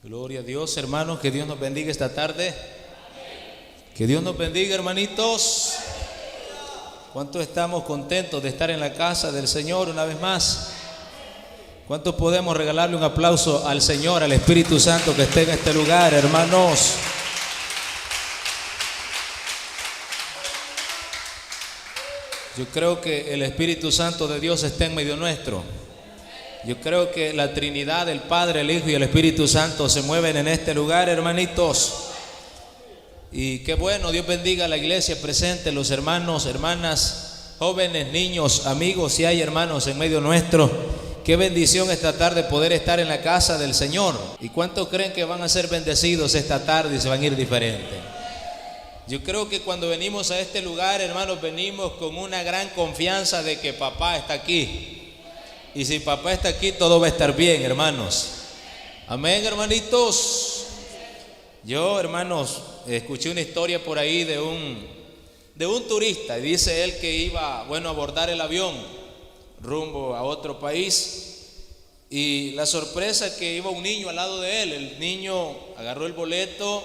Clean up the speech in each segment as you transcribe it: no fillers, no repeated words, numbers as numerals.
Gloria a Dios, hermanos, que Dios nos bendiga esta tarde. Que Dios nos bendiga, hermanitos. ¿Cuántos estamos contentos de estar en la casa del Señor una vez más? ¿Cuántos podemos regalarle un aplauso al Señor, al Espíritu Santo que esté en este lugar, hermanos? Yo creo que el Espíritu Santo de Dios está en medio nuestro. Yo creo que la Trinidad, el Padre, el Hijo y el Espíritu Santo se mueven en este lugar, hermanitos. Y qué bueno, Dios bendiga a la iglesia presente, los hermanos, hermanas, jóvenes, niños, amigos, si hay hermanos en medio nuestro. Qué bendición esta tarde poder estar en la casa del Señor. ¿Y cuántos creen que van a ser bendecidos esta tarde y se van a ir diferentes? Yo creo que cuando venimos a este lugar, hermanos, venimos con una gran confianza de que papá está aquí. Y si papá está aquí, todo va a estar bien, hermanos. Amén, hermanitos. Yo, hermanos, escuché una historia por ahí de un turista. Y dice él que iba, a abordar el avión rumbo a otro país. Y la sorpresa que iba un niño al lado de él. El niño agarró el boleto.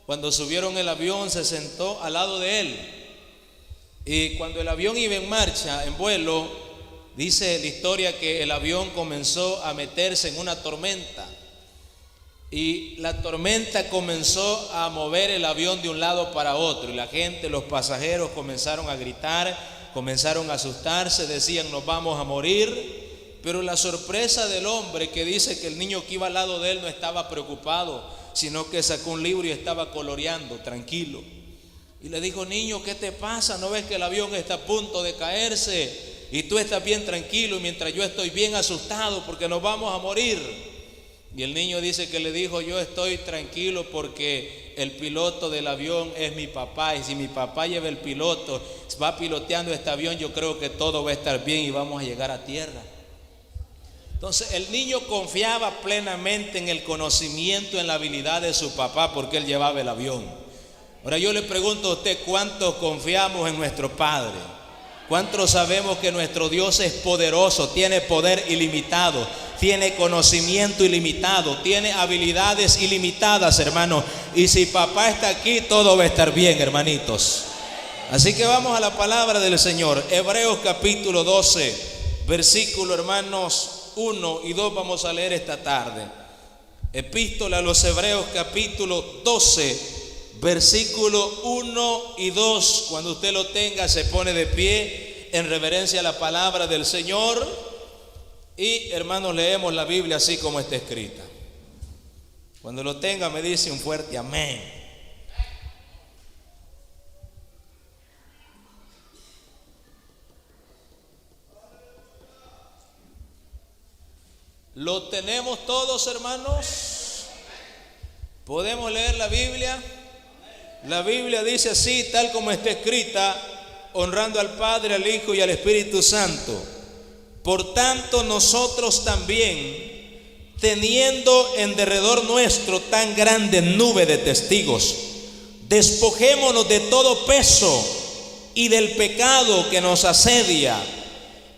Cuando subieron el avión, se sentó al lado de él. Y cuando el avión iba en marcha, en vuelo, dice la historia que el avión comenzó a meterse en una tormenta. Y la tormenta comenzó a mover el avión de un lado para otro. Y la gente, los pasajeros comenzaron a gritar, comenzaron a asustarse, decían nos vamos a morir. Pero la sorpresa del hombre que dice que el niño que iba al lado de él no estaba preocupado, sino que sacó un libro y estaba coloreando, tranquilo. Y le dijo, niño, ¿qué te pasa? ¿No ves que el avión está a punto de caerse? Y tú estás bien tranquilo mientras yo estoy bien asustado porque nos vamos a morir. Y el niño dice que le dijo, yo estoy tranquilo porque el piloto del avión es mi papá. Y si mi papá lleva el piloto, va piloteando este avión, yo creo que todo va a estar bien y vamos a llegar a tierra. Entonces el niño confiaba plenamente en el conocimiento, en la habilidad de su papá porque él llevaba el avión. Ahora yo le pregunto a usted, ¿cuántos confiamos en nuestro Padre? ¿Cuántos sabemos que nuestro Dios es poderoso, tiene poder ilimitado, tiene conocimiento ilimitado, tiene habilidades ilimitadas, hermanos? Y si papá está aquí, todo va a estar bien, hermanitos. Así que vamos a la palabra del Señor. Hebreos capítulo 12, versículo, hermanos, 1 y 2 vamos a leer esta tarde. Epístola a los Hebreos capítulo 12, versículo 1 y 2. Cuando usted lo tenga, se pone de pie en reverencia a la palabra del Señor. Y hermanos, leemos la Biblia así como está escrita. Cuando lo tenga, me dice un fuerte amén. ¿Lo tenemos todos, hermanos? ¿Podemos leer la Biblia? La Biblia dice así, tal como está escrita, honrando al Padre, al Hijo y al Espíritu Santo. Por tanto, nosotros también, teniendo en derredor nuestro tan grande nube de testigos, despojémonos de todo peso y del pecado que nos asedia,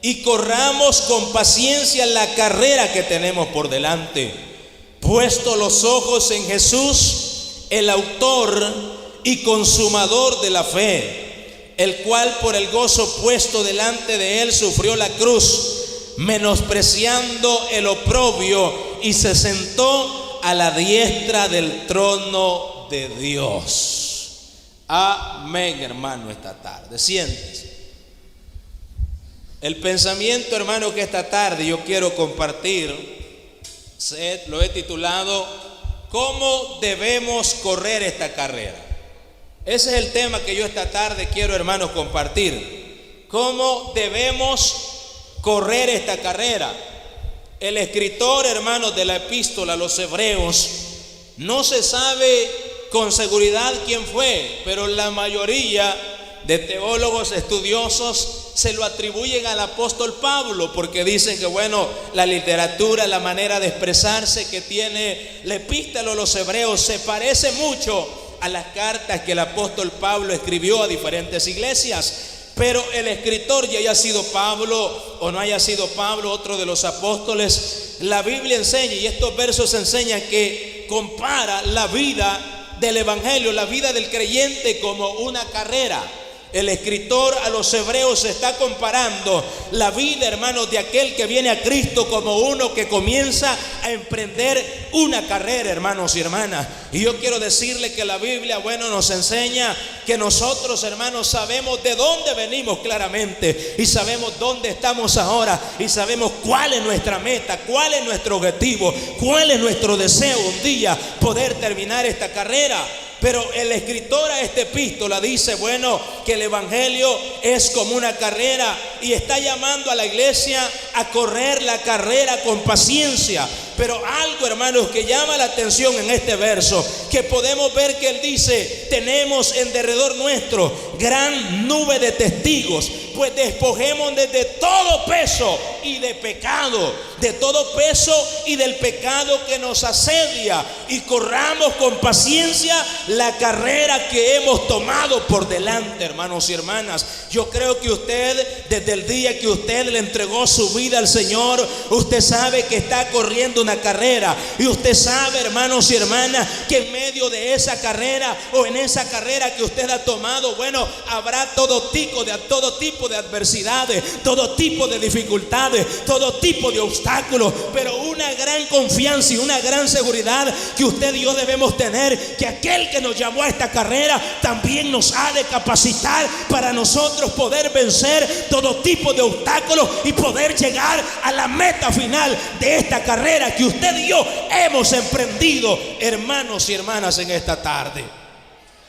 y corramos con paciencia la carrera que tenemos por delante, puesto los ojos en Jesús, el autor y consumador de la fe, el cual por el gozo puesto delante de él sufrió la cruz, menospreciando el oprobio, y se sentó a la diestra del trono de Dios. Amén, hermano, esta tarde. Siéntese. El pensamiento, hermano, que esta tarde yo quiero compartir, lo he titulado ¿cómo debemos correr esta carrera? Ese es el tema que yo esta tarde quiero, hermanos, compartir. ¿Cómo debemos correr esta carrera? El escritor, hermanos, de la epístola a los Hebreos, no se sabe con seguridad quién fue, pero la mayoría de teólogos estudiosos se lo atribuyen al apóstol Pablo, porque dicen que la literatura, la manera de expresarse que tiene la epístola a los Hebreos se parece mucho a las cartas que el apóstol Pablo escribió a diferentes iglesias. Pero el escritor, ya haya sido Pablo o no haya sido Pablo, otro de los apóstoles, la Biblia enseña, y estos versos enseñan que que compara la vida del evangelio, la vida del creyente, como una carrera. El escritor a los hebreos está comparando la vida, hermanos, de aquel que viene a Cristo como uno que comienza a emprender una carrera, hermanos y hermanas. Y yo quiero decirle que la Biblia, nos enseña que nosotros, hermanos, sabemos de dónde venimos claramente, y sabemos dónde estamos ahora, y sabemos cuál es nuestra meta, cuál es nuestro objetivo, cuál es nuestro deseo un día poder terminar esta carrera. Pero el escritor a esta epístola dice, que el evangelio es como una carrera, y está llamando a la iglesia a correr la carrera con paciencia. Pero algo, hermanos, que llama la atención en este verso, que podemos ver que él dice: tenemos en derredor nuestro gran nube de testigos, pues despojémonos de todo peso y de pecado, de todo peso y del pecado que nos asedia, y corramos con paciencia la carrera que hemos tomado por delante, hermanos y hermanas. Yo creo que usted, desde el día que usted le entregó su vida al Señor, usted sabe que está corriendo una carrera, y usted sabe, hermanos y hermanas, que en medio de esa carrera, o en esa carrera que usted ha tomado, habrá todo tipo de adversidades, todo tipo de dificultades, todo tipo de obstáculos, pero una gran confianza y una gran seguridad que usted y yo debemos tener, que aquel que nos llamó a esta carrera también nos ha de capacitar para nosotros poder vencer todo tipo de obstáculos y poder llegar a la meta final de esta carrera que usted y yo hemos emprendido, hermanos y hermanas, en esta tarde.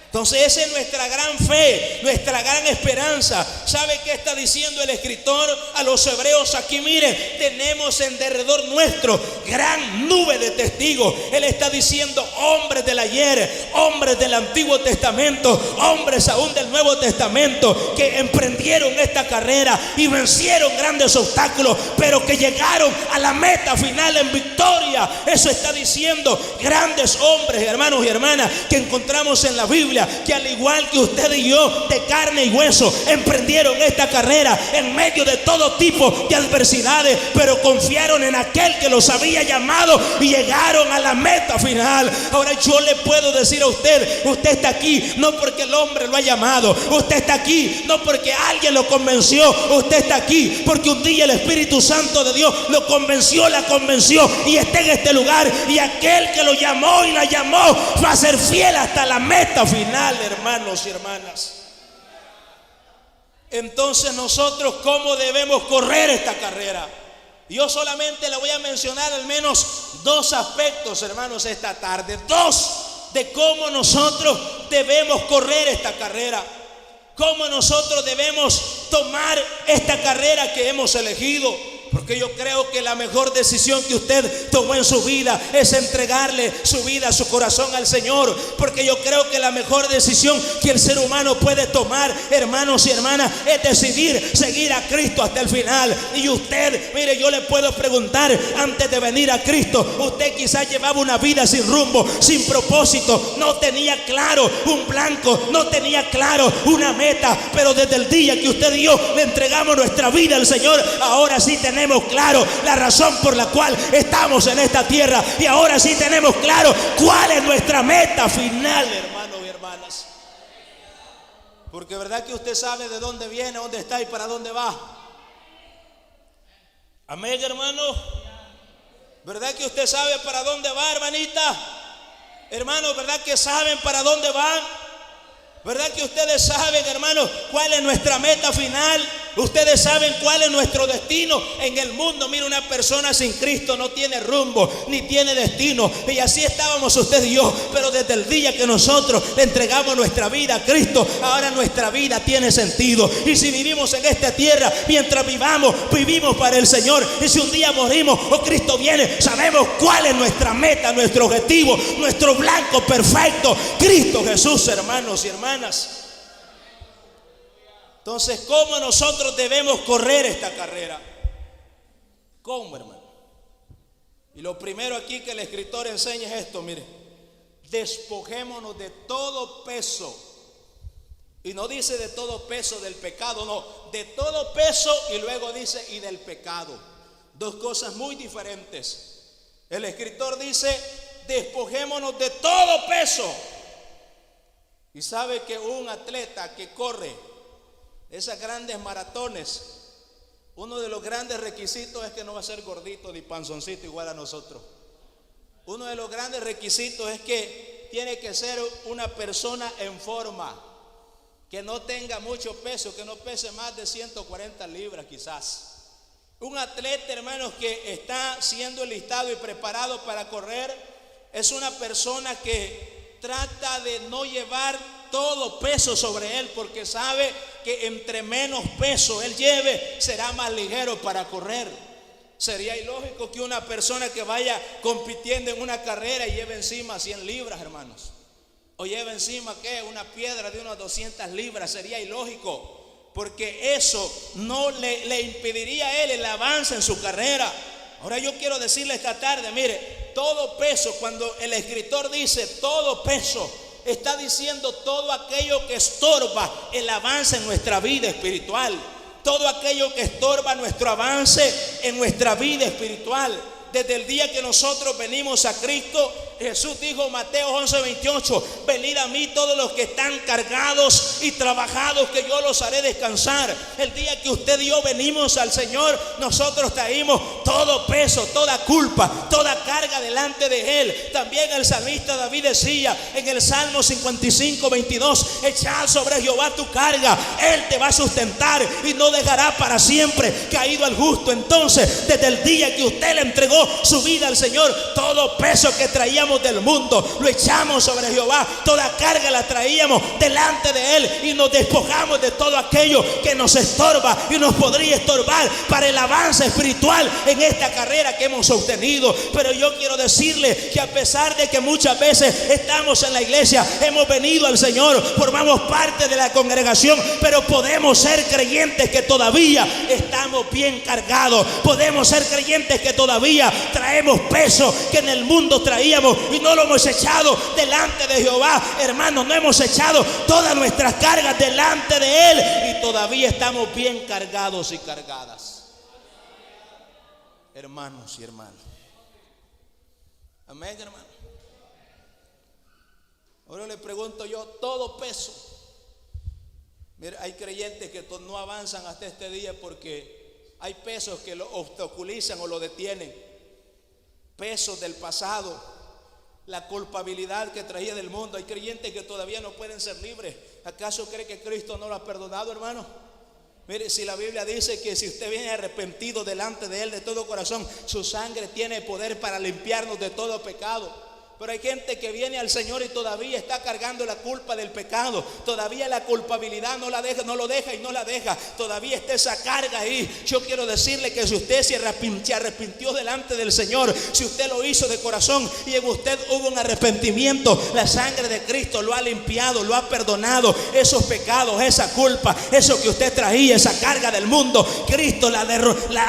Entonces esa es nuestra gran fe, nuestra gran esperanza. ¿Sabe qué está diciendo el escritor a los hebreos aquí? Mire, tenemos en derredor nuestro gran nube de testigos. Él está diciendo hombres del ayer, hombres del Antiguo Testamento, hombres aún del Nuevo Testamento, que emprendieron esta carrera y vencieron grandes obstáculos, pero que llegaron a la meta final en victoria. Eso está diciendo grandes hombres, hermanos y hermanas, que encontramos en la Biblia, que al igual que usted y yo, de carne y hueso, emprendieron esta carrera en medio de todo tipo de adversidades, pero confiaron en aquel que los había llamado y llegaron a la meta final. Ahora yo le puedo decir a usted, usted está aquí no porque el hombre lo ha llamado, usted está aquí no porque alguien lo convenció, usted está aquí porque un día el Espíritu Santo de Dios lo convenció, la convenció, y está en este lugar, y aquel que lo llamó y la llamó va a ser fiel hasta la meta final, hermanos y hermanas. Entonces nosotros, ¿cómo debemos correr esta carrera? Yo solamente le voy a mencionar al menos dos aspectos, hermanos, esta tarde. Dos de cómo nosotros debemos correr esta carrera, cómo nosotros debemos tomar esta carrera que hemos elegido. Porque yo creo que la mejor decisión que usted tomó en su vida es entregarle su vida, su corazón al Señor. Porque yo creo que la mejor decisión que el ser humano puede tomar, hermanos y hermanas, es decidir seguir a Cristo hasta el final. Y usted, mire, yo le puedo preguntar, antes de venir a Cristo, usted quizás llevaba una vida sin rumbo, sin propósito, no tenía claro un blanco, no tenía claro una meta. Pero desde el día que usted y yo le entregamos nuestra vida al Señor, ahora sí tenemos claro la razón por la cual estamos en esta tierra, y ahora sí tenemos claro cuál es nuestra meta final, hermanos y hermanas. Porque verdad que usted sabe de dónde viene, dónde está y para dónde va. Amén, hermano. Verdad que usted sabe para dónde va, hermanita. Hermanos, verdad que saben para dónde van. ¿Verdad que ustedes saben, hermanos, cuál es nuestra meta final? Ustedes saben cuál es nuestro destino en el mundo. Mira, una persona sin Cristo no tiene rumbo ni tiene destino. Y así estábamos usted y yo. Pero desde el día que nosotros le entregamos nuestra vida a Cristo, ahora nuestra vida tiene sentido. Y si vivimos en esta tierra, mientras vivamos, vivimos para el Señor. Y si un día morimos o Cristo viene, sabemos cuál es nuestra meta, nuestro objetivo, nuestro blanco perfecto, Cristo Jesús, hermanos y hermanas. Entonces, ¿cómo nosotros debemos correr esta carrera? ¿Cómo, hermano? Y lo primero aquí que el escritor enseña es esto, mire: despojémonos de todo peso. Y no dice de todo peso del pecado, no, de todo peso, y luego dice y del pecado. Dos cosas muy diferentes. El escritor dice: despojémonos de todo peso. Y sabe que un atleta que corre esas grandes maratones, uno de los grandes requisitos es que no va a ser gordito ni panzoncito igual a nosotros. Uno de los grandes requisitos es que tiene que ser una persona en forma, que no tenga mucho peso, que no pese más de 140 libras quizás. Un atleta, hermanos, que está siendo enlistado y preparado para correr, es una persona que trata de no llevar todo peso sobre él, porque sabe que entre menos peso él lleve, será más ligero para correr. Sería ilógico que una persona que vaya compitiendo en una carrera y lleve encima 100 libras, hermanos, o lleve encima una piedra de unas 200 libras. Sería ilógico, porque eso no le impediría a él el avance en su carrera. Ahora yo quiero decirle esta tarde, mire, todo peso, cuando el escritor dice todo peso, está diciendo todo aquello que estorba el avance en nuestra vida espiritual, todo aquello que estorba nuestro avance en nuestra vida espiritual. Desde el día que nosotros venimos a Cristo, Jesús dijo, Mateo 11:28, venid a mí todos los que están cargados y trabajados, que yo los haré descansar. El día que usted y yo venimos al Señor, nosotros traímos todo peso, toda culpa, toda carga delante de Él. También el salmista David decía en el Salmo 55:22, echad sobre Jehová tu carga, Él te va a sustentar y no dejará para siempre caído al justo. Entonces, desde el día que usted le entregó su vida al Señor, todo peso que traíamos del mundo lo echamos sobre Jehová, toda carga la traíamos delante de Él y nos despojamos de todo aquello que nos estorba y nos podría estorbar para el avance espiritual en esta carrera que hemos obtenido. Pero yo quiero decirle que a pesar de que muchas veces estamos en la iglesia, hemos venido al Señor, formamos parte de la congregación, pero podemos ser creyentes que todavía estamos bien cargados, podemos ser creyentes que todavía traemos peso que en el mundo traíamos y no lo hemos echado delante de Jehová. Hermanos, no hemos echado todas nuestras cargas delante de Él y todavía estamos bien cargados y cargadas. Hermanos y hermanas, amén, hermano. Ahora le pregunto yo, todo peso. Mira, hay creyentes que no avanzan hasta este día porque hay pesos que lo obstaculizan o lo detienen. Pesos del pasado, la culpabilidad que traía del mundo. Hay creyentes que todavía no pueden ser libres. ¿Acaso cree que Cristo no lo ha perdonado, hermano? Mire, si la Biblia dice que si usted viene arrepentido delante de Él de todo corazón, su sangre tiene poder para limpiarnos de todo pecado. Pero hay gente que viene al Señor y todavía está cargando la culpa del pecado. Todavía la culpabilidad no lo deja. Todavía está esa carga ahí. Yo quiero decirle que si usted se arrepintió delante del Señor, si usted lo hizo de corazón y en usted hubo un arrepentimiento, la sangre de Cristo lo ha limpiado, lo ha perdonado. Esos pecados, esa culpa, eso que usted traía, esa carga del mundo, Cristo la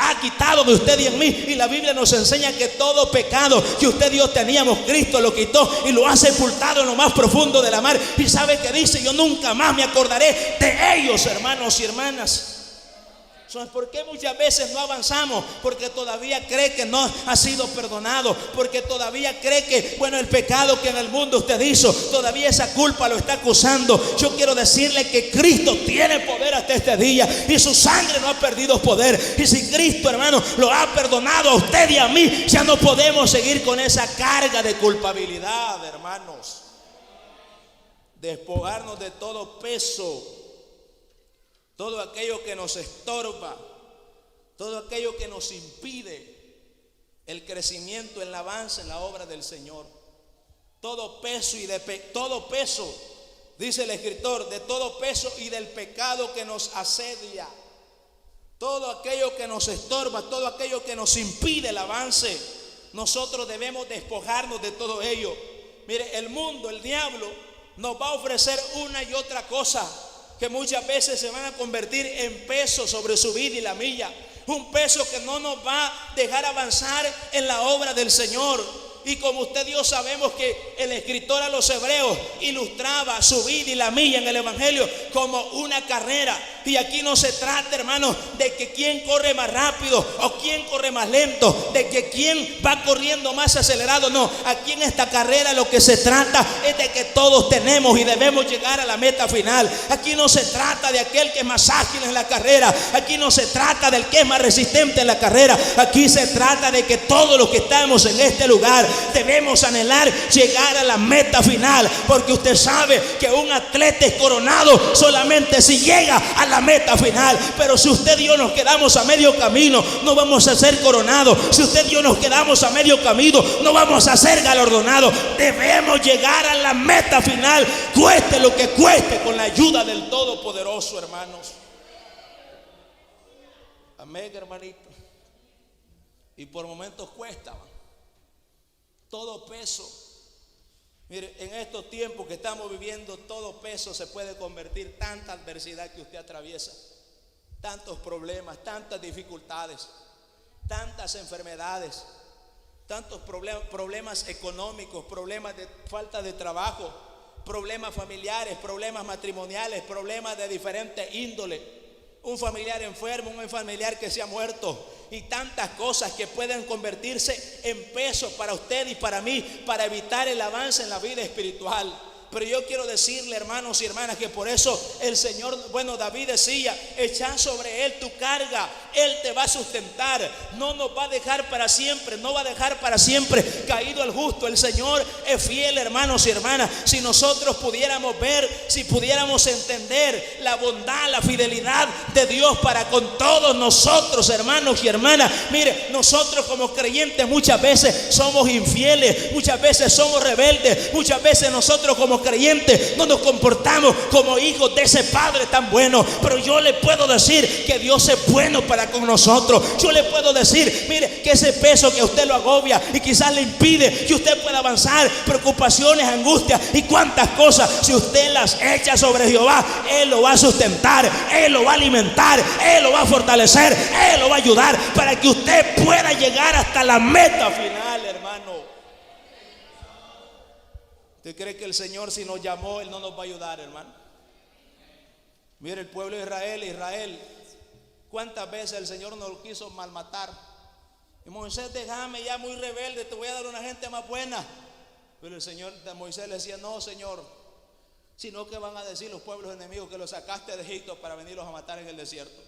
ha quitado de usted y en mí. Y la Biblia nos enseña que todo pecado que usted y yo teníamos, Cristo lo quitó y lo ha sepultado en lo más profundo de la mar. Y sabe que dice, yo nunca más me acordaré de ellos, hermanos y hermanas. ¿Por qué muchas veces no avanzamos? Porque todavía cree que no ha sido perdonado, porque todavía cree que, el pecado que en el mundo usted hizo, todavía esa culpa lo está acusando. Yo quiero decirle que Cristo tiene poder hasta este día y su sangre no ha perdido poder. Y si Cristo, hermano, lo ha perdonado a usted y a mí, ya no podemos seguir con esa carga de culpabilidad, hermanos. Despojarnos de todo peso, todo aquello que nos estorba, todo aquello que nos impide el crecimiento, el avance en la obra del Señor. Todo peso todo peso, dice el escritor, de todo peso y del pecado que nos asedia. Todo aquello que nos estorba, todo aquello que nos impide el avance, nosotros debemos despojarnos de todo ello. Mire, el mundo, el diablo, nos va a ofrecer una y otra cosa que muchas veces se van a convertir en peso sobre su vida y la mía. Un peso que no nos va a dejar avanzar en la obra del Señor. Y como usted y yo sabemos que el escritor a los hebreos ilustraba su vida y la mía en el evangelio como una carrera. Y aquí no se trata, hermano, de que quién corre más rápido o quién corre más lento, de que quién va corriendo más acelerado. No, aquí en esta carrera lo que se trata es de que todos tenemos y debemos llegar a la meta final. Aquí no se trata de aquel que es más ágil en la carrera. Aquí no se trata del que es más resistente en la carrera. Aquí se trata de que todos los que estamos en este lugar debemos anhelar llegar a la meta final, porque usted sabe que un atleta es coronado solamente si llega a la meta final. Pero si usted y yo nos quedamos a medio camino, no vamos a ser coronados. Si usted y yo nos quedamos a medio camino, no vamos a ser galardonados. Debemos llegar a la meta final, cueste lo que cueste, con la ayuda del Todopoderoso, hermanos. Amén, hermanito. Y por momentos cuesta. Todo peso, mire, en estos tiempos que estamos viviendo, todo peso se puede convertir. Tanta adversidad que usted atraviesa, tantos problemas, tantas dificultades, tantas enfermedades, tantos problemas económicos, problemas de falta de trabajo, problemas familiares, problemas matrimoniales, problemas de diferente índole. Un familiar enfermo, un familiar que se ha muerto, y tantas cosas que pueden convertirse en peso para usted y para mí, para evitar el avance en la vida espiritual. Pero yo quiero decirle, hermanos y hermanas, que por eso el Señor, David decía: echa sobre Él tu carga, Él te va a sustentar, no nos va a dejar para siempre, no va a dejar para siempre caído el justo. El Señor es fiel, hermanos y hermanas. Si nosotros pudiéramos ver, si pudiéramos entender la bondad, la fidelidad de Dios para con todos nosotros, hermanos y hermanas. Mire, nosotros como creyentes muchas veces somos infieles, muchas veces somos rebeldes, muchas veces nosotros como creyentes no nos comportamos como hijos de ese Padre tan bueno. Pero yo le puedo decir que Dios es bueno para con nosotros. Yo le puedo decir, mire, que ese peso que a usted lo agobia y quizás le impide que usted pueda avanzar, preocupaciones, angustias y cuantas cosas, si usted las echa sobre Jehová, Él lo va a sustentar, Él lo va a alimentar, Él lo va a fortalecer, Él lo va a ayudar para que usted pueda llegar hasta la meta final, hermano. ¿Usted cree que el Señor, si nos llamó, Él no nos va a ayudar, hermano? Mire, el pueblo de Israel, ¿cuántas veces el Señor nos lo quiso malmatar? Y Moisés, déjame, ya muy rebelde, te voy a dar una gente más buena. Pero el Señor, de Moisés le decía: no, Señor, sino que van a decir los pueblos enemigos que los sacaste de Egipto para venirlos a matar en el desierto.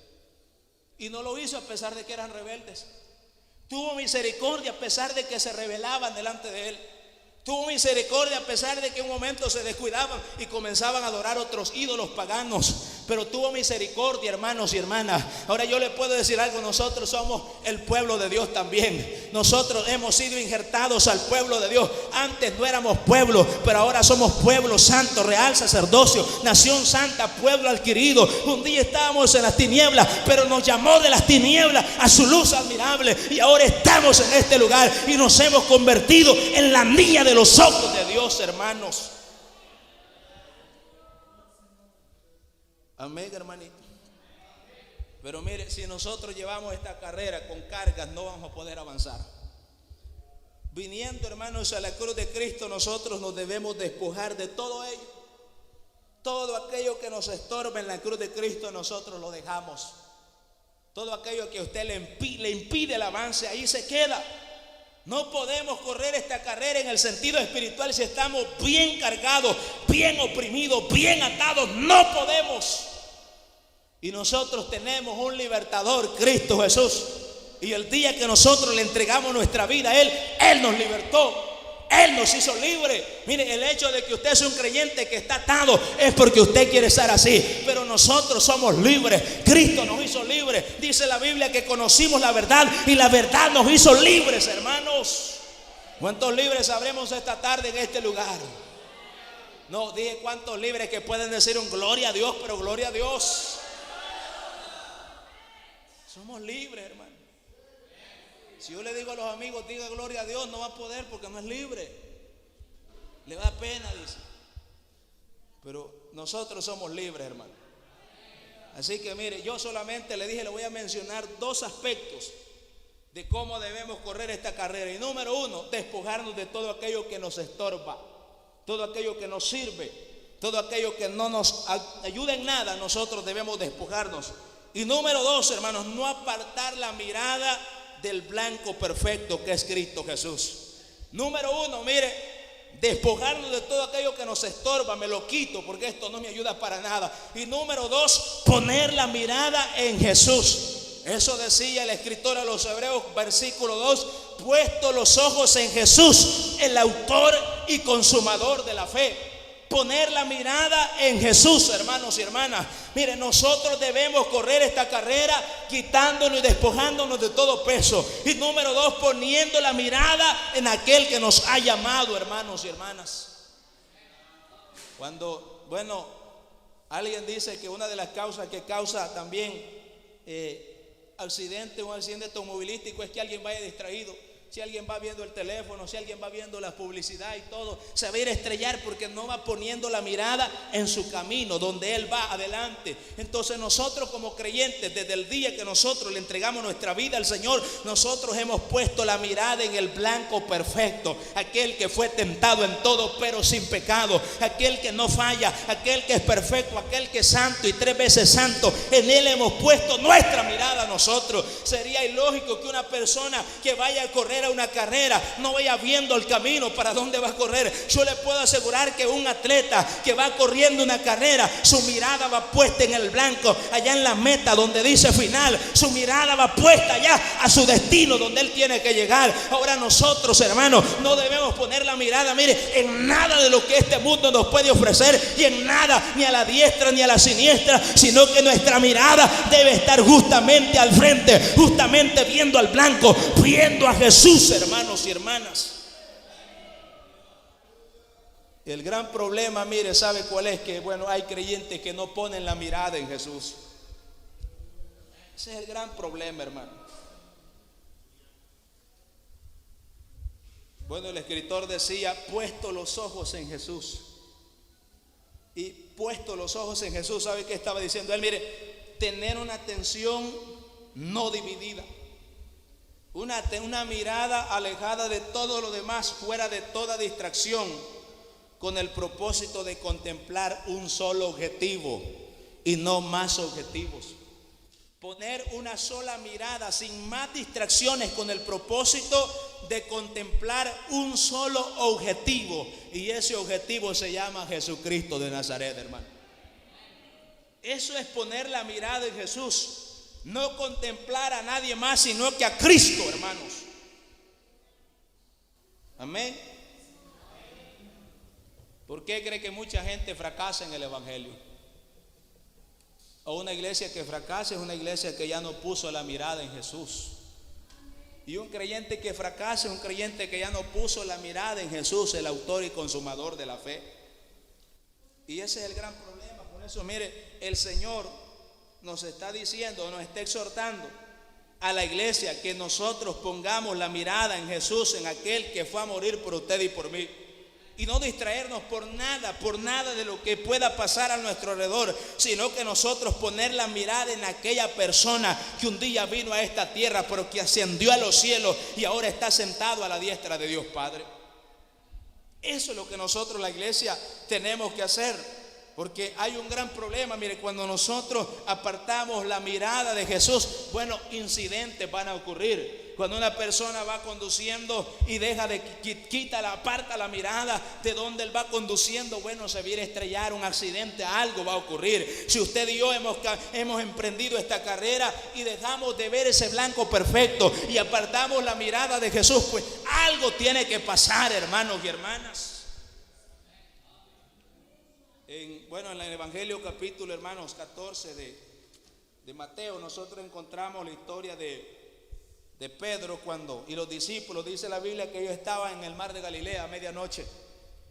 Y no lo hizo a pesar de que eran rebeldes. Tuvo misericordia a pesar de que se rebelaban delante de Él. Tuvo misericordia a pesar de que en un momento se descuidaban y comenzaban a adorar otros ídolos paganos. Pero tuvo misericordia, hermanos y hermanas. Ahora yo le puedo decir algo: nosotros somos el pueblo de Dios también. Nosotros hemos sido injertados al pueblo de Dios. Antes no éramos pueblo, pero ahora somos pueblo santo, real sacerdocio, nación santa, pueblo adquirido. Un día estábamos en las tinieblas, pero nos llamó de las tinieblas a su luz admirable. Y ahora estamos en este lugar y nos hemos convertido en la niña de los ojos de Dios, hermanos. Amén, hermanito. Pero mire, si nosotros llevamos esta carrera con cargas, no vamos a poder avanzar. Viniendo, hermanos, a la cruz de Cristo, nosotros nos debemos despojar de todo ello. Todo aquello que nos estorba en la cruz de Cristo, nosotros lo dejamos. Todo aquello que a usted le impide el avance, ahí se queda. No podemos correr esta carrera en el sentido espiritual si estamos bien cargados, bien oprimidos, bien atados. No podemos. Y nosotros tenemos un libertador, Cristo Jesús. Y el día que nosotros le entregamos nuestra vida a Él, Él nos libertó. Él nos hizo libre. Mire, el hecho de que usted es un creyente que está atado es porque usted quiere estar así. Pero nosotros somos libres. Cristo nos hizo libres. Dice la Biblia que conocimos la verdad y la verdad nos hizo libres, hermanos. ¿Cuántos libres sabremos esta tarde en este lugar? No, dije cuántos libres que pueden decir un gloria a Dios, pero gloria a Dios. Somos libres, hermano. Si yo le digo a los amigos, diga gloria a Dios, no va a poder porque no es libre. Le da pena, dice. Pero nosotros somos libres, hermano. Así que mire, yo solamente le dije, le voy a mencionar dos aspectos de cómo debemos correr esta carrera. Y número uno, despojarnos de todo aquello que nos estorba, todo aquello que nos sirve todo aquello que no nos ayuda en nada, nosotros debemos despojarnos. Y número 2, hermanos, no apartar la mirada del blanco perfecto que es Cristo Jesús. Número 1, mire, despojarnos de todo aquello que nos estorba, me lo quito porque esto no me ayuda para nada. Y número 2, poner la mirada en Jesús. Eso decía el escritor a los Hebreos, versículo 2, puesto los ojos en Jesús, el autor y consumador de la fe. Poner la mirada en Jesús, hermanos y hermanas. Miren, nosotros debemos correr esta carrera quitándonos y despojándonos de todo peso. Y número 2, poniendo la mirada en aquel que nos ha llamado, hermanos y hermanas. Cuando, alguien dice que una de las causas que causa también un accidente automovilístico es que alguien vaya distraído. Si alguien va viendo el teléfono, si alguien va viendo la publicidad y todo, se va a ir a estrellar porque no va poniendo la mirada en su camino, donde Él va adelante. Entonces nosotros como creyentes, desde el día que nosotros le entregamos nuestra vida al Señor, nosotros hemos puesto la mirada en el blanco perfecto, aquel que fue tentado en todo pero sin pecado, aquel que no falla, aquel que es perfecto, aquel que es santo y 3 veces santo. En Él hemos puesto nuestra mirada nosotros. Sería ilógico que una persona que vaya a correr a una carrera no vaya viendo el camino para dónde va a correr. Yo le puedo asegurar que un atleta que va corriendo una carrera, su mirada va puesta en el blanco, allá en la meta donde dice final. Su mirada va puesta allá a su destino donde él tiene que llegar. Ahora nosotros, hermanos, no debemos poner la mirada, mire, en nada de lo que este mundo nos puede ofrecer, y en nada, ni a la diestra ni a la siniestra, sino que nuestra mirada debe estar justamente al frente, justamente viendo al blanco, viendo a Jesús, hermanos y hermanas. El gran problema, mire, ¿sabe cuál es? Que hay creyentes que no ponen la mirada en Jesús. Ese es el gran problema, hermano. El escritor decía, puesto los ojos en Jesús. Y puesto los ojos en Jesús, ¿sabe qué estaba diciendo él? Mire, tener una atención no dividida. Una mirada alejada de todo lo demás, fuera de toda distracción, con el propósito de contemplar un solo objetivo y no más objetivos. Poner una sola mirada sin más distracciones, con el propósito de contemplar un solo objetivo, y ese objetivo se llama Jesucristo de Nazaret, hermano. Eso es poner la mirada en Jesús. No contemplar a nadie más sino que a Cristo, hermanos. Amén. ¿Por qué cree que mucha gente fracasa en el evangelio? O una iglesia que fracasa es una iglesia que ya no puso la mirada en Jesús. Y un creyente que fracasa es un creyente que ya no puso la mirada en Jesús, el autor y consumador de la fe. Y ese es el gran problema. Por eso, mire, el Señor nos está diciendo, nos está exhortando a la iglesia que nosotros pongamos la mirada en Jesús, en aquel que fue a morir por usted y por mí, y no distraernos por nada de lo que pueda pasar a nuestro alrededor, sino que nosotros poner la mirada en aquella persona que un día vino a esta tierra, pero que ascendió a los cielos y ahora está sentado a la diestra de Dios Padre. Eso es lo que nosotros, la iglesia, tenemos que hacer. Porque hay un gran problema, mire, cuando nosotros apartamos la mirada de Jesús, incidentes van a ocurrir. Cuando una persona va conduciendo y aparta la mirada de donde él va conduciendo, se viene a estrellar, un accidente, algo va a ocurrir. Si usted y yo hemos emprendido esta carrera y dejamos de ver ese blanco perfecto y apartamos la mirada de Jesús, pues algo tiene que pasar, hermanos y hermanas. En el Evangelio capítulo, hermanos, 14 de Mateo, nosotros encontramos la historia de Pedro y los discípulos. Dice la Biblia que ellos estaban en el mar de Galilea a medianoche.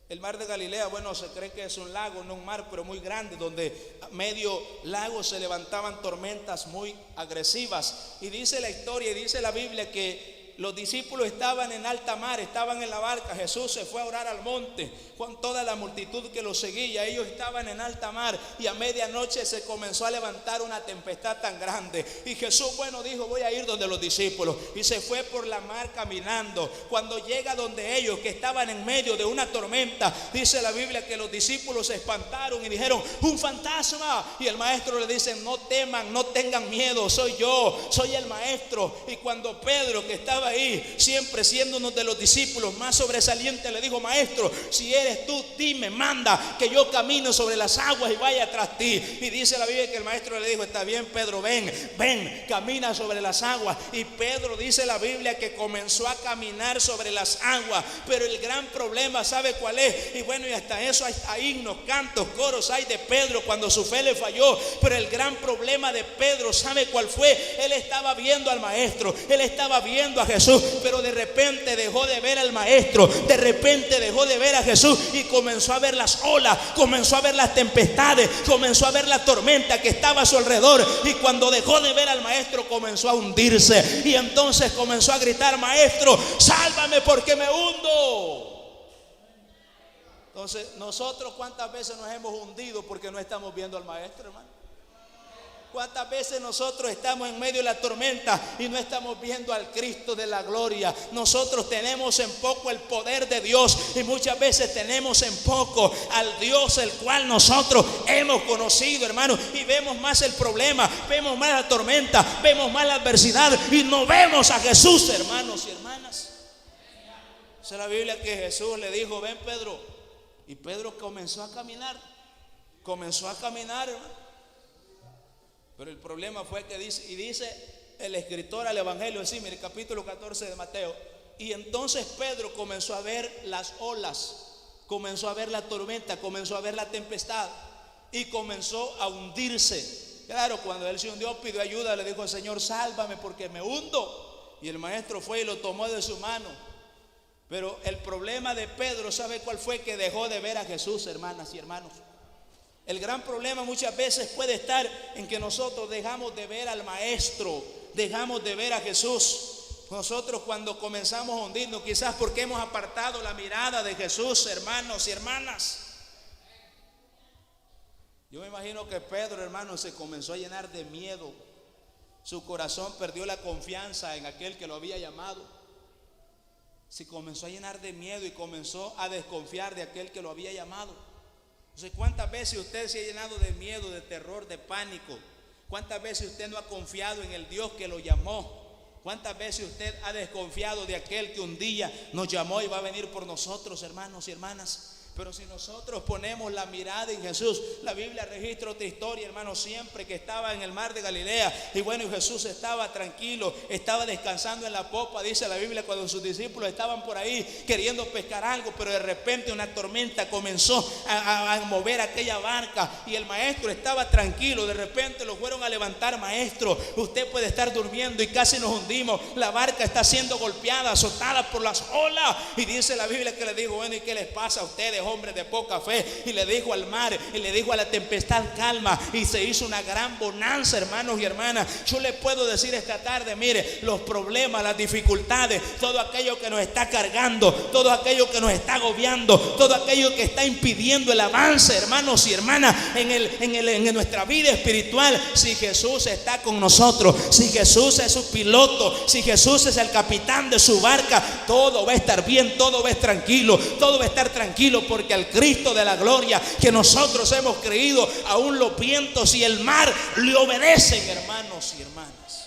El mar de Galilea, se cree que es un lago, no un mar, pero muy grande, donde a medio lago se levantaban tormentas muy agresivas. Y dice la historia y dice la Biblia que los discípulos estaban en alta mar, estaban en la barca. Jesús se fue a orar al monte con toda la multitud que lo seguía. Ellos estaban en alta mar y a medianoche se comenzó a levantar una tempestad tan grande. Y Jesús, dijo: voy a ir donde los discípulos. Y se fue por la mar caminando. Cuando llega donde ellos, que estaban en medio de una tormenta, dice la Biblia que los discípulos se espantaron y dijeron: un fantasma. Y el maestro le dice: no teman, no tengan miedo, soy yo, soy el maestro. Y cuando Pedro, que estaba ahí, siempre siendo uno de los discípulos más sobresalientes, le dijo: maestro, si eres tú, dime, manda que yo camino sobre las aguas y vaya tras ti. Y dice la Biblia que el maestro le dijo: está bien, Pedro, ven, camina sobre las aguas. Y Pedro, dice la Biblia, que comenzó a caminar sobre las aguas. Pero el gran problema, ¿sabe cuál es? Y hasta eso hay himnos, cantos, coros hay de Pedro cuando su fe le falló. Pero el gran problema de Pedro, ¿sabe cuál fue? Él estaba viendo al maestro, él estaba viendo a Jesús, pero de repente dejó de ver al maestro, de repente dejó de ver a Jesús y comenzó a ver las olas, comenzó a ver las tempestades, comenzó a ver la tormenta que estaba a su alrededor. Y cuando dejó de ver al maestro, comenzó a hundirse. Y entonces comenzó a gritar: maestro, sálvame porque me hundo. Entonces, nosotros, ¿cuántas veces nos hemos hundido porque no estamos viendo al maestro, hermano? ¿Cuántas veces nosotros estamos en medio de la tormenta y no estamos viendo al Cristo de la gloria? Nosotros tenemos en poco el poder de Dios y muchas veces tenemos en poco al Dios el cual nosotros hemos conocido, hermano. Y vemos más el problema, vemos más la tormenta, vemos más la adversidad y no vemos a Jesús, hermanos y hermanas. Dice la Biblia que Jesús le dijo: ven, Pedro. Y Pedro comenzó a caminar, hermano. Pero el problema fue que dice el escritor al evangelio, mire, el capítulo 14 de Mateo: y entonces Pedro comenzó a ver las olas, comenzó a ver la tormenta, comenzó a ver la tempestad y comenzó a hundirse. Claro, cuando él se hundió, pidió ayuda, le dijo: Señor, sálvame porque me hundo. Y el maestro fue y lo tomó de su mano. Pero el problema de Pedro, ¿sabe cuál fue? Que dejó de ver a Jesús, hermanas y hermanos. El gran problema muchas veces puede estar en que nosotros dejamos de ver al maestro, dejamos de ver a Jesús. Nosotros, cuando comenzamos a hundirnos, quizás porque hemos apartado la mirada de Jesús, hermanos y hermanas. Yo me imagino que Pedro, hermano, se comenzó a llenar de miedo. Su corazón perdió la confianza en aquel que lo había llamado. Se comenzó a llenar de miedo y comenzó a desconfiar de aquel que lo había llamado. Entonces, ¿cuántas veces usted se ha llenado de miedo, de terror, de pánico? ¿Cuántas veces usted no ha confiado en el Dios que lo llamó? ¿Cuántas veces usted ha desconfiado de aquel que un día nos llamó y va a venir por nosotros, hermanos y hermanas? Pero si nosotros ponemos la mirada en Jesús, la Biblia registra otra historia, hermano, siempre que estaba en el mar de Galilea. Y Jesús estaba tranquilo, estaba descansando en la popa, dice la Biblia, cuando sus discípulos estaban por ahí queriendo pescar algo. Pero de repente una tormenta comenzó a mover aquella barca y el maestro estaba tranquilo. De repente lo fueron a levantar: maestro, usted puede estar durmiendo y casi nos hundimos. La barca está siendo golpeada, azotada por las olas. Y dice la Biblia que le dijo: ¿y qué les pasa a ustedes, hombres de poca fe? Y le dijo al mar y le dijo a la tempestad: calma. Y se hizo una gran bonanza, hermanos y hermanas. Yo le puedo decir esta tarde: mire, los problemas, las dificultades, todo aquello que nos está cargando, todo aquello que nos está agobiando, todo aquello que está impidiendo el avance, hermanos y hermanas, en nuestra vida espiritual, si Jesús está con nosotros, si Jesús es su piloto, si Jesús es el capitán de su barca, todo va a estar bien, todo va a estar tranquilo, todo va a estar tranquilo. Porque al Cristo de la gloria que nosotros hemos creído, aún los vientos y el mar le obedecen, hermanos y hermanas.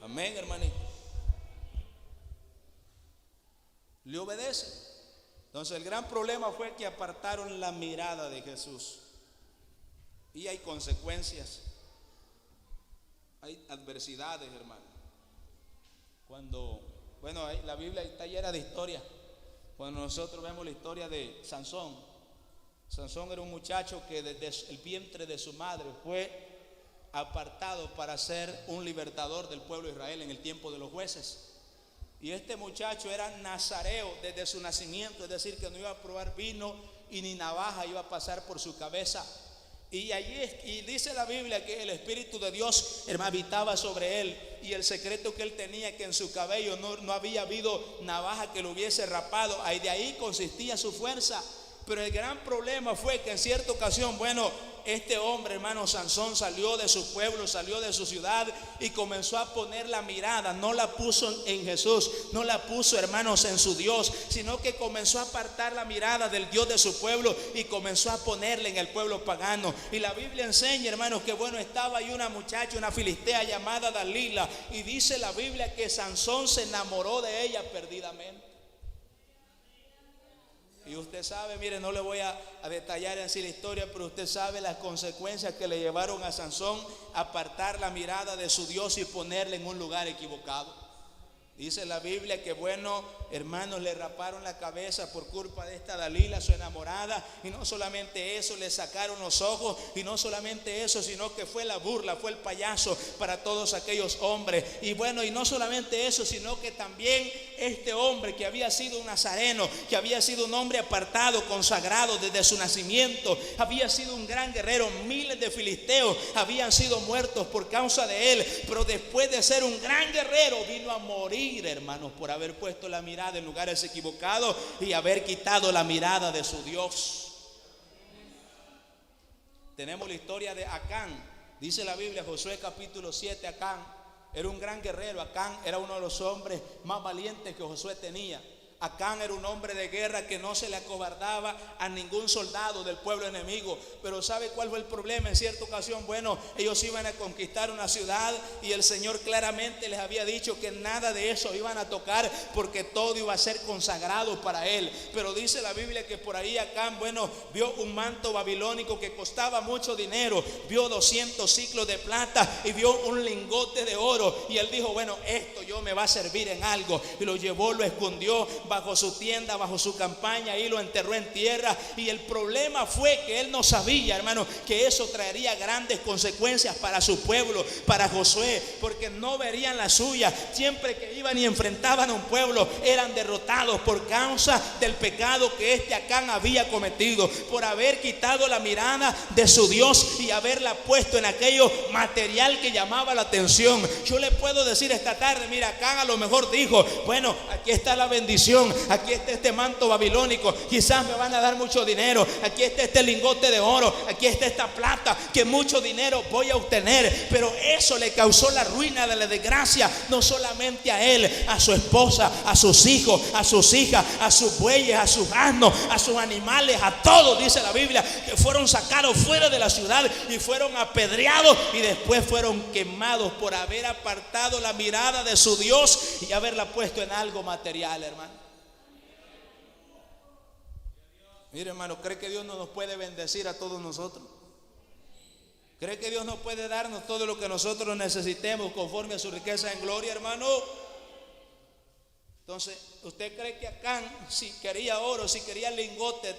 Amén, hermanito. Le obedecen. Entonces el gran problema fue que apartaron la mirada de Jesús. Y hay consecuencias, hay adversidades, hermano. La Biblia está llena de historias. Cuando nosotros vemos la historia de Sansón, Sansón era un muchacho que desde el vientre de su madre fue apartado para ser un libertador del pueblo de Israel en el tiempo de los jueces. Y este muchacho era nazareo desde su nacimiento, es decir, que no iba a probar vino y ni navaja iba a pasar por su cabeza. Y dice la Biblia que el Espíritu de Dios, hermano, habitaba sobre él. Y el secreto que él tenía, que en su cabello no había habido navaja que lo hubiese rapado. Ahí de ahí consistía su fuerza. Pero el gran problema fue que en cierta ocasión, este hombre, hermano Sansón, salió de su pueblo, salió de su ciudad y comenzó a poner la mirada. No la puso en Jesús, no la puso, hermanos, en su Dios, sino que comenzó a apartar la mirada del Dios de su pueblo y comenzó a ponerla en el pueblo pagano. Y la Biblia enseña, hermanos, que estaba ahí una muchacha, una filistea llamada Dalila, y dice la Biblia que Sansón se enamoró de ella perdidamente. Y usted sabe, mire, no le voy a detallar en sí la historia, pero usted sabe las consecuencias que le llevaron a Sansón a apartar la mirada de su Dios y ponerle en un lugar equivocado. Dice la Biblia que hermanos, le raparon la cabeza por culpa de esta Dalila, su enamorada. Y no solamente eso, le sacaron los ojos. Y no solamente eso, sino que fue la burla, fue el payaso para todos aquellos hombres. Y no solamente eso, sino que también este hombre que había sido un nazareno, que había sido un hombre apartado, consagrado desde su nacimiento, había sido un gran guerrero. Miles de filisteos habían sido muertos por causa de él. Pero después de ser un gran guerrero, vino a morir, hermanos, por haber puesto la mirada en lugares equivocados y haber quitado la mirada de su Dios. Tenemos la historia de Acán. Dice la Biblia, Josué capítulo 7, Acán era un gran guerrero. Acán era uno de los hombres más valientes que Josué tenía. Acán era un hombre de guerra que no se le acobardaba a ningún soldado del pueblo enemigo. Pero ¿sabe cuál fue el problema? En cierta ocasión, ellos iban a conquistar una ciudad y el Señor claramente les había dicho que nada de eso iban a tocar, porque todo iba a ser consagrado para él. Pero dice la Biblia que por ahí Acán, vio un manto babilónico que costaba mucho dinero, vio 200 ciclos de plata y vio un lingote de oro. Y él dijo, esto yo me va a servir en algo. Y lo llevó, lo escondió bajo su tienda, bajo su campaña, y lo enterró en tierra. Y el problema fue que él no sabía, hermano, que eso traería grandes consecuencias para su pueblo, para Josué, porque no verían la suya. Siempre que iban y enfrentaban a un pueblo, eran derrotados por causa del pecado que este Acán había cometido, por haber quitado la mirada de su Dios y haberla puesto en aquello material que llamaba la atención. Yo le puedo decir esta tarde, mira, Acán a lo mejor dijo, aquí está la bendición, aquí está este manto babilónico, quizás me van a dar mucho dinero, aquí está este lingote de oro, aquí está esta plata, que mucho dinero voy a obtener. Pero eso le causó la ruina de la desgracia, no solamente a él, a su esposa, a sus hijos, a sus hijas, a sus bueyes, a sus asnos, a sus animales, a todos. Dice la Biblia que fueron sacados fuera de la ciudad y fueron apedreados y después fueron quemados por haber apartado la mirada de su Dios y haberla puesto en algo material, hermano. Mire, hermano, ¿cree que Dios no nos puede bendecir a todos nosotros? ¿Cree que Dios nos puede darnos todo lo que nosotros necesitemos conforme a su riqueza en gloria, hermano? Entonces, ¿usted cree que Acán, si quería oro, si quería lingotes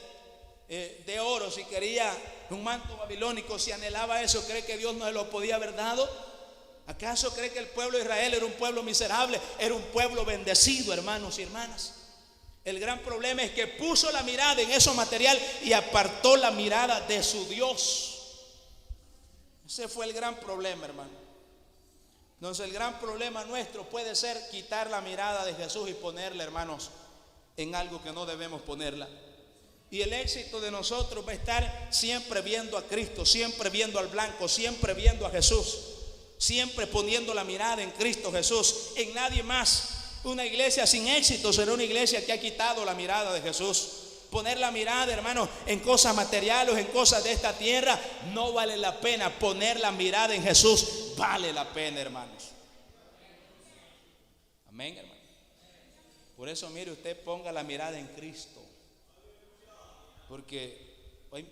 de oro, si quería un manto babilónico, si anhelaba eso, cree que Dios no se lo podía haber dado? ¿Acaso cree que el pueblo de Israel era un pueblo miserable? Era un pueblo bendecido, hermanos y hermanas. El gran problema es que puso la mirada en eso material y apartó la mirada de su Dios. Ese fue el gran problema, hermano. Entonces el gran problema nuestro puede ser quitar la mirada de Jesús y ponerla, hermanos, en algo que no debemos ponerla. Y el éxito de nosotros va a estar siempre viendo a Cristo, siempre viendo al blanco, siempre viendo a Jesús, siempre poniendo la mirada en Cristo Jesús, en nadie más. Una iglesia sin éxito será una iglesia que ha quitado la mirada de Jesús. Poner la mirada, hermano, en cosas materiales, en cosas de esta tierra, no vale la pena. Poner la mirada en Jesús vale la pena, hermanos. Amén, hermano. Por eso, mire, usted ponga la mirada en Cristo. Porque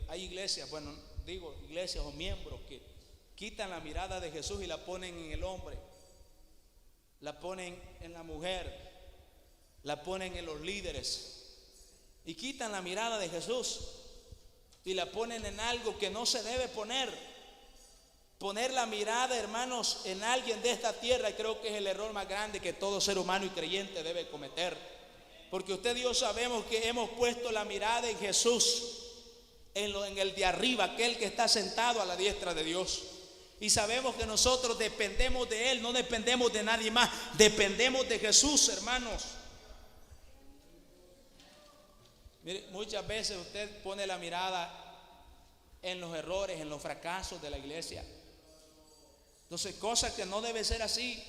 hay iglesias, iglesias o miembros que quitan la mirada de Jesús y la ponen en el hombre, la ponen en la mujer, la ponen en los líderes, y quitan la mirada de Jesús y la ponen en algo que no se debe poner. Poner la mirada, hermanos, en alguien de esta tierra, creo que es el error más grande que todo ser humano y creyente debe cometer. Porque usted y yo sabemos que hemos puesto la mirada en Jesús, en el de arriba, aquel que está sentado a la diestra de Dios. Y sabemos que nosotros dependemos de Él, no dependemos de nadie más, dependemos de Jesús, hermanos. Mire, muchas veces usted pone la mirada en los errores, en los fracasos de la iglesia. Entonces, cosa que no debe ser así.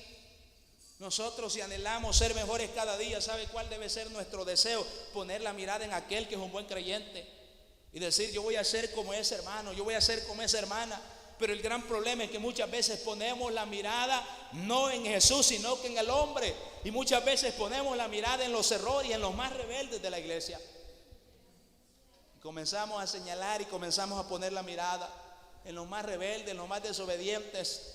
Nosotros, si anhelamos ser mejores cada día, ¿sabe cuál debe ser nuestro deseo? Poner la mirada en aquel que es un buen creyente y decir: yo voy a ser como ese hermano, yo voy a ser como esa hermana. Pero el gran problema es que muchas veces ponemos la mirada no en Jesús, sino que en el hombre. Y muchas veces ponemos la mirada en los errores y en los más rebeldes de la iglesia. Y comenzamos a señalar y comenzamos a poner la mirada en los más rebeldes, en los más desobedientes.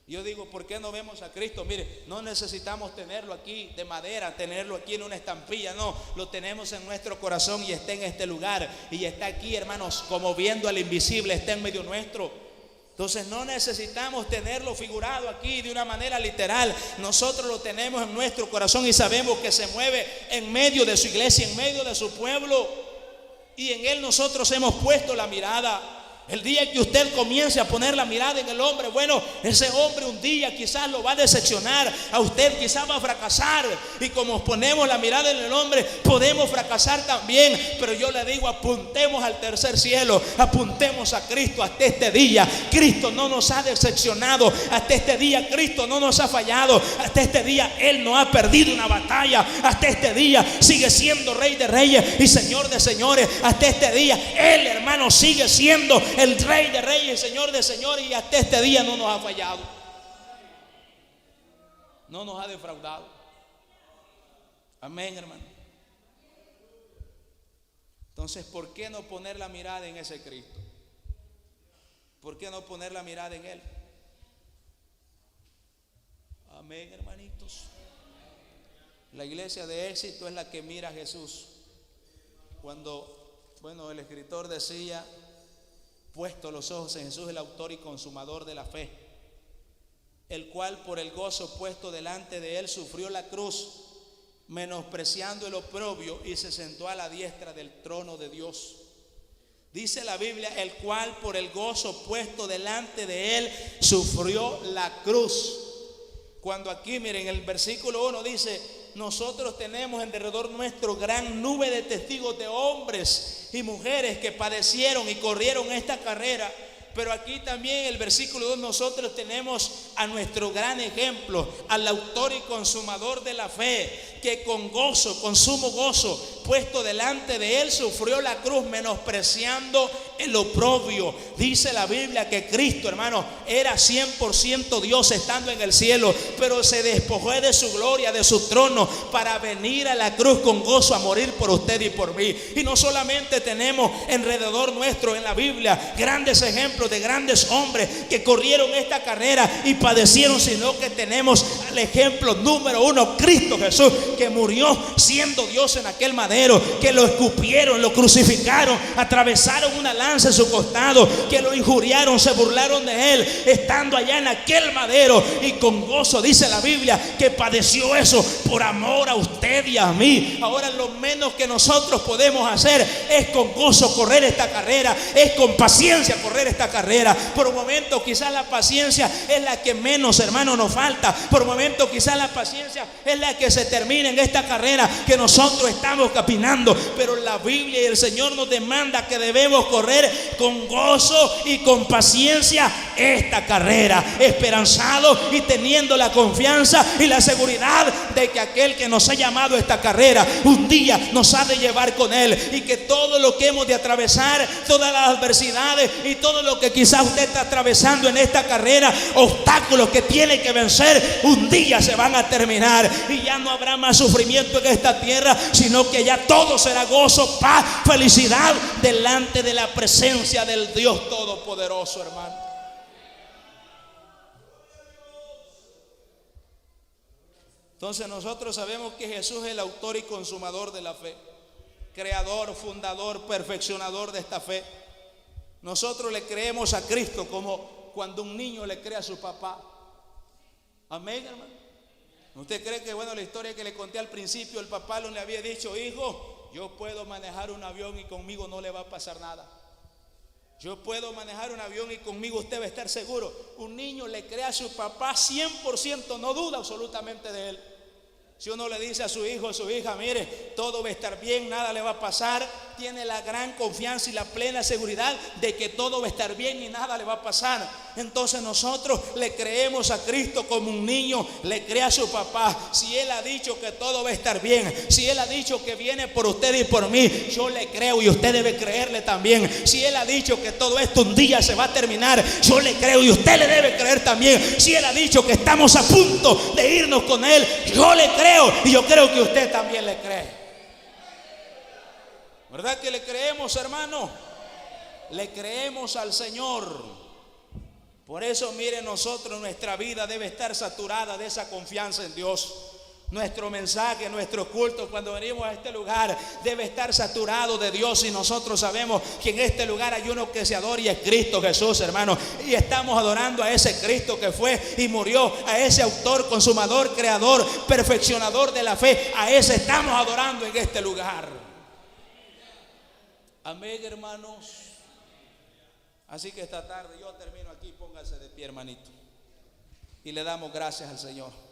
Yo digo, ¿por qué no vemos a Cristo? Mire, no necesitamos tenerlo aquí de madera, tenerlo aquí en una estampilla. No, lo tenemos en nuestro corazón y está en este lugar. Y está aquí, hermanos, como viendo al invisible, está en medio nuestro. Entonces no necesitamos tenerlo figurado aquí de una manera literal. Nosotros lo tenemos en nuestro corazón y sabemos que se mueve en medio de su iglesia, en medio de su pueblo. Y en Él nosotros hemos puesto la mirada. El día que usted comience a poner la mirada en el hombre, bueno, ese hombre un día quizás lo va a decepcionar, a usted quizás va a fracasar. Y como ponemos la mirada en el hombre, podemos fracasar también. Pero yo le digo, apuntemos al tercer cielo, apuntemos a Cristo hasta este día. Cristo no nos ha decepcionado, hasta este día Cristo no nos ha fallado, hasta este día Él no ha perdido una batalla, hasta este día sigue siendo Rey de Reyes y Señor de Señores. Hasta este día Él, hermano, sigue siendo el Rey de Reyes, Señor de Señores, y hasta este día no nos ha fallado, no nos ha defraudado. Amén, hermano. Entonces, ¿por qué no poner la mirada en ese Cristo? ¿Por qué no poner la mirada en Él? Amén, hermanitos. La iglesia de éxito es la que mira a Jesús. Cuando, bueno, el escritor decía: puesto los ojos en Jesús, el autor y consumador de la fe, el cual por el gozo puesto delante de Él sufrió la cruz, menospreciando el oprobio, y se sentó a la diestra del trono de Dios. Dice la Biblia: el cual por el gozo puesto delante de Él sufrió la cruz. Cuando aquí, miren, el versículo 1 dice: nosotros tenemos en derredor nuestro gran nube de testigos, de hombres y mujeres que padecieron y corrieron esta carrera. Pero aquí también el versículo 2, nosotros tenemos a nuestro gran ejemplo, al autor y consumador de la fe, que con gozo, con sumo gozo, puesto delante de Él, sufrió la cruz, menospreciando el oprobio. Dice la Biblia que Cristo, hermano, era 100% Dios estando en el cielo, pero se despojó de su gloria, de su trono, para venir a la cruz con gozo a morir por usted y por mí. Y no solamente tenemos alrededor nuestro en la Biblia grandes ejemplos de grandes hombres que corrieron esta carrera y padecieron, sino que tenemos el ejemplo número 1, Cristo Jesús, que murió siendo Dios en aquel madero, que lo escupieron, lo crucificaron, atravesaron una lanza en su costado, que lo injuriaron, se burlaron de Él, estando allá en aquel madero, y con gozo dice la Biblia que padeció eso por amor a usted y a mí. Ahora lo menos que nosotros podemos hacer es con gozo correr esta carrera, es con paciencia correr esta carrera. Por un momento quizás la paciencia es la que menos, hermano, nos falta. Por un momento quizás la paciencia es la que se termina en esta carrera que nosotros estamos caminando. Pero la Biblia y el Señor nos demanda que debemos correr con gozo y con paciencia esta carrera, esperanzado y teniendo la confianza y la seguridad de que aquel que nos ha llamado a esta carrera un día nos ha de llevar con Él, y que todo lo que hemos de atravesar, todas las adversidades y todo lo que quizás usted está atravesando en esta carrera, obstáculos que tiene que vencer, un día se van a terminar y ya no habrá más sufrimiento en esta tierra, sino que ya todo será gozo, paz, felicidad delante de la presencia del Dios Todopoderoso, hermano. Entonces nosotros sabemos que Jesús es el autor y consumador de la fe, creador, fundador, perfeccionador de esta fe. Nosotros le creemos a Cristo como cuando un niño le cree a su papá. Amén, hermano. ¿Usted cree que, bueno, la historia que le conté al principio, el papá le había dicho: hijo, yo puedo manejar un avión y conmigo no le va a pasar nada? Yo puedo manejar un avión y conmigo usted va a estar seguro. Un niño le cree a su papá 100%, no duda absolutamente de él. Si uno le dice a su hijo o su hija, mire, todo va a estar bien, nada le va a pasar, tiene la gran confianza y la plena seguridad de que todo va a estar bien y nada le va a pasar. Entonces nosotros le creemos a Cristo como un niño le cree a su papá. Si Él ha dicho que todo va a estar bien, si Él ha dicho que viene por usted y por mí, yo le creo y usted debe creerle también. Si Él ha dicho que todo esto un día se va a terminar, yo le creo y usted le debe creer también. Si Él ha dicho que estamos a punto de irnos con Él, yo le creo y yo creo que usted también le cree. ¿Verdad que le creemos, hermano? Le creemos al Señor. Por eso, mire, nosotros, nuestra vida debe estar saturada de esa confianza en Dios. Nuestro mensaje, nuestro culto, cuando venimos a este lugar, debe estar saturado de Dios. Y nosotros sabemos que en este lugar hay uno que se adora y es Cristo Jesús, hermano. Y estamos adorando a ese Cristo que fue y murió, a ese autor, consumador, creador, perfeccionador de la fe. A ese estamos adorando en este lugar. Amén, hermanos. Así que esta tarde yo termino aquí. Póngase de pie, hermanito, y le damos gracias al Señor.